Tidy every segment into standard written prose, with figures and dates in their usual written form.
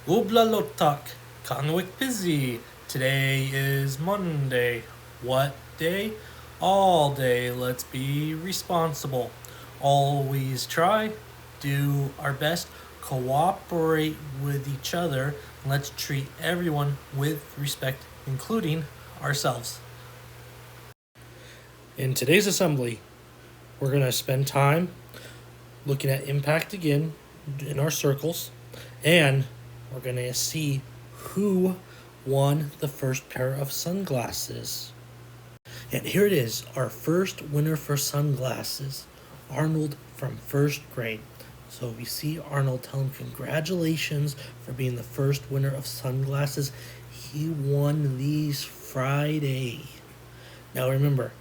Ublalotak, Kanwik busy. Today is Monday. What day? All day. Let's be responsible. Always try, do our best, cooperate with each other, and let's treat everyone with respect, including ourselves. In today's assembly, we're going to spend time looking at impact again in our circles, and we're going to see who won the first pair of sunglasses. And here it is, our first winner for sunglasses, Arnold from first grade. So we see Arnold, tell him congratulations for being the first winner of sunglasses. He won these Friday. Now remember,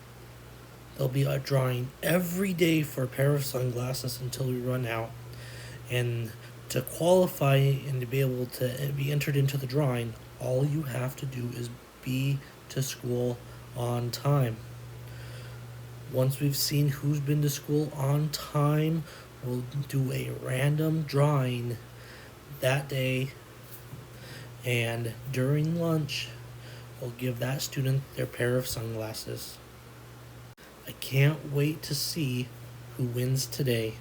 there'll be a drawing every day for a pair of sunglasses until we run out. And to qualify and to be able to be entered into the drawing, all you have to do is be to school on time. Once we've seen who's been to school on time, we'll do a random drawing that day, and during lunch, we'll give that student their pair of sunglasses. I can't wait to see who wins today.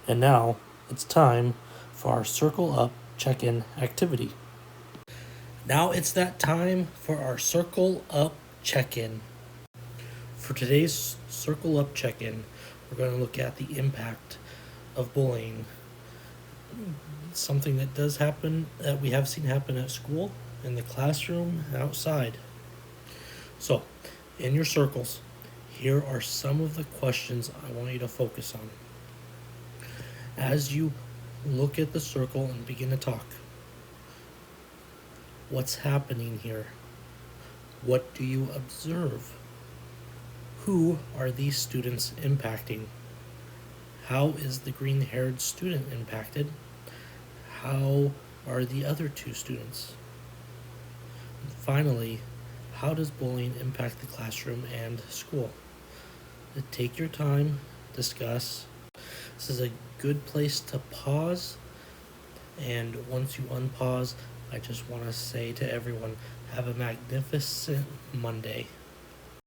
And now, it's time for our Circle Up check-in activity. Now it's that time for our Circle Up check-in. For today's Circle Up check-in, we're going to look at the impact of bullying. Something that does happen, that we have seen happen at school, in the classroom, and outside. So, in your circles, here are some of the questions I want you to focus on. As you look at the circle and begin to talk, what's happening here? What do you observe? Who are these students impacting? How is the green-haired student impacted? How are the other two students? And finally, how does bullying impact the classroom and school? Take your time, discuss. This is a good place to pause, and once you unpause, I just want to say to everyone, have a magnificent Monday.